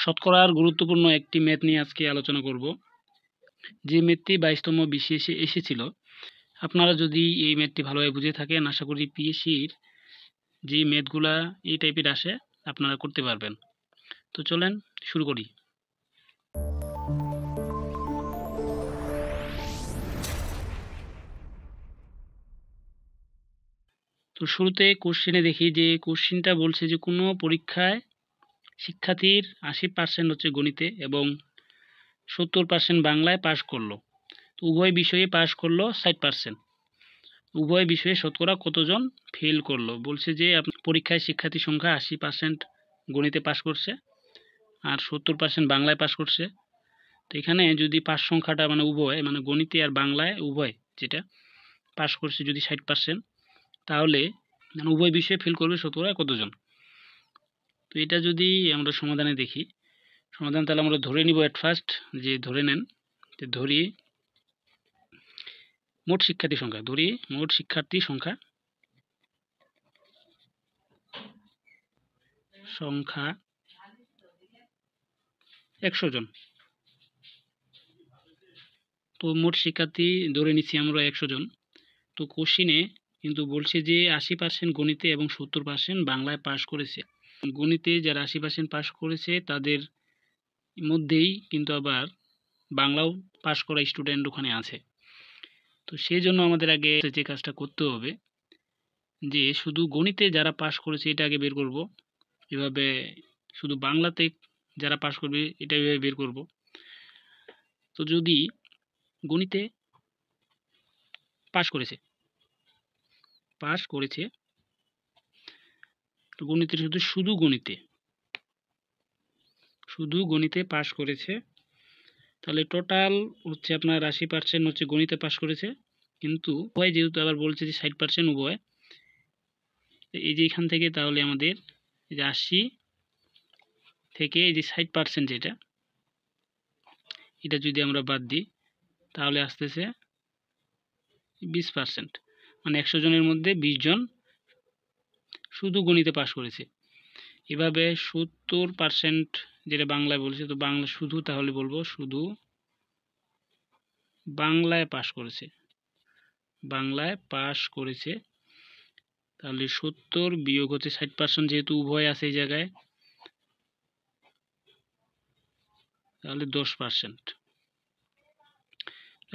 শতকরার গুরুত্বপূর্ণ একটি ম্যাথ নিয়ে আজকে আলোচনা করব। যে ম্যাথটি 22তম বিসিএসে এসেছিল। আপনারা যদি এই ম্যাথটি ভালোভাবে বুঝে থাকেন, আশা করি পিএসসির যে ম্যাথগুলা এই টাইপের আসে আপনারা করতে পারবেন। তো চলেন শুরু করি। তো শুরুতে কোশ্চেনে দেখি যে কোশ্চেনটা বলছে যে কোনো পরীক্ষায় শিক্ষার্থীর 80% হচ্ছে গণিতে এবং 70% বাংলায় পাশ করলো। তো উভয় বিষয়ে পাশ করলো 60%। উভয় বিষয়ে শতকরা কতজন ফেল করলো। বলছে যে পরীক্ষায় শিক্ষার্থী সংখ্যা 80% গণিতে পাশ করছে আর 70% বাংলায় পাশ করছে। তো এখানে যদি পাশ সংখ্যাটা মানে উভয় মানে গণিতে আর বাংলায় উভয় যেটা পাশ করছে যদি 60%, তাহলে মানে উভয় বিষয়ে ফেল করবে শতকরা কতজন। তো এটা যদি আমরা সমাধানে দেখি, সমাধান তাহলে আমরা ধরে নিব এট ফার্স্ট, যে ধরে নেন যে ধরি মোট শিক্ষার্থী সংখ্যা, ধরি মোট শিক্ষার্থী সংখ্যা 100 জন। তো মোট শিক্ষার্থী ধরে নিচ্ছি আমরা 100 জন। তো কোশ্চিনে কিন্তু বলছে যে 80% গণিতে এবং 70% বাংলায় পাশ করেছে। গণিতে যারা 80% পাশ করেছে তাদের মধ্যেই কিন্তু আবার বাংলাও পাশ করা স্টুডেন্ট ওখানে আছে। তো সেই জন্য আমাদের আগে যে কাজটা করতে হবে যে শুধু গণিতে যারা পাশ করেছে এটা আগে বের করব, এভাবে শুধু বাংলাতে যারা পাশ করবে এটা এভাবে বের করব। তো যদি গণিতে পাশ করেছে তো গণিতে শুধু গণিতে পাশ করেছে, তাহলে টোটাল হচ্ছে আপনার 80% হচ্ছে গণিতে পাশ করেছে। কিন্তু উভয় যেহেতু আবার বলছে যে 60% উভয়, এই যে এখান থেকে তাহলে আমাদের এই যে 80 থেকে এই যে 60% যেটা, এটা যদি আমরা বাদ দিই তাহলে আসতেছে 20%। মানে 100 জনের মধ্যে 20 জন শুধু গণিতে পাশ করেছে। এভাবে 70% যেটা বাংলায় বলছে, তো বাংলা শুধু তাহলে বলবো শুধু বাংলায় পাশ করেছে। তাহলে 70 বিয়োগ হচ্ছে 60%, যেহেতু উভয় আছে এই জায়গায়, তাহলে 10%।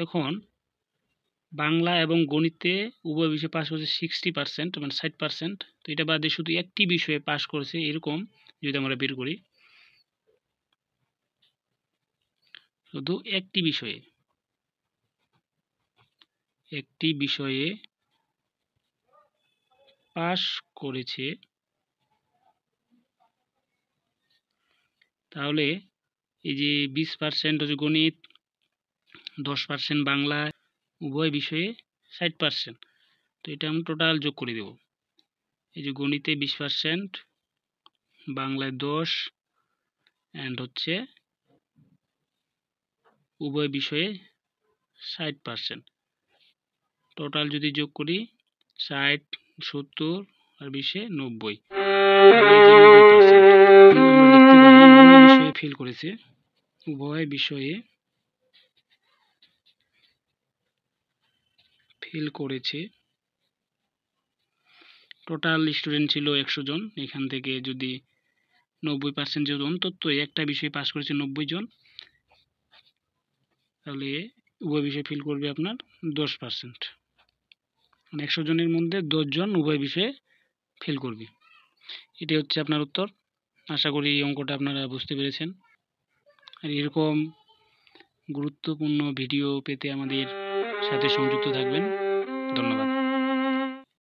এখন বাংলা এবং গণিতে উভয় বিষয়ে পাশ করেছে 60%, মানে 60%। তো এটা বাদে শুধু একটি বিষয়ে পাশ করেছে এরকম যদি আমরা বের করি, শুধু একটি বিষয়ে পাশ করেছে, তাহলে এই যে 20% হচ্ছে গণিত, 10% বাংলা, উভয় বিষয়ে 60%। তো এটা আমি টোটাল যোগ করে দেব। এই যে গণিতে 20%, বাংলায় 10 অ্যান্ড হচ্ছে উভয় বিষয়ে 60%। টোটাল যদি যোগ করি 60, 70 আর 20-এ 90, উভয় বিষয়ে ফেল করেছে। টোটাল স্টুডেন্ট ছিল 100 জন, এখান থেকে যদি 90% যেহেতু অন্তত একটা বিষয়ে পাশ করেছে 90 জন, তাহলে উভয় বিষয়ে ফেল করবে আপনার 10%। মানে 100 জনের মধ্যে 10 জন উভয় বিষয়ে ফেল করবে। এটাই হচ্ছে আপনার উত্তর। আশা করি এই অঙ্কটা আপনারা বুঝতে পেরেছেন। আর এরকম গুরুত্বপূর্ণ ভিডিও পেতে আমাদের সাথে সংযুক্ত থাকবেন। ধন্যবাদ।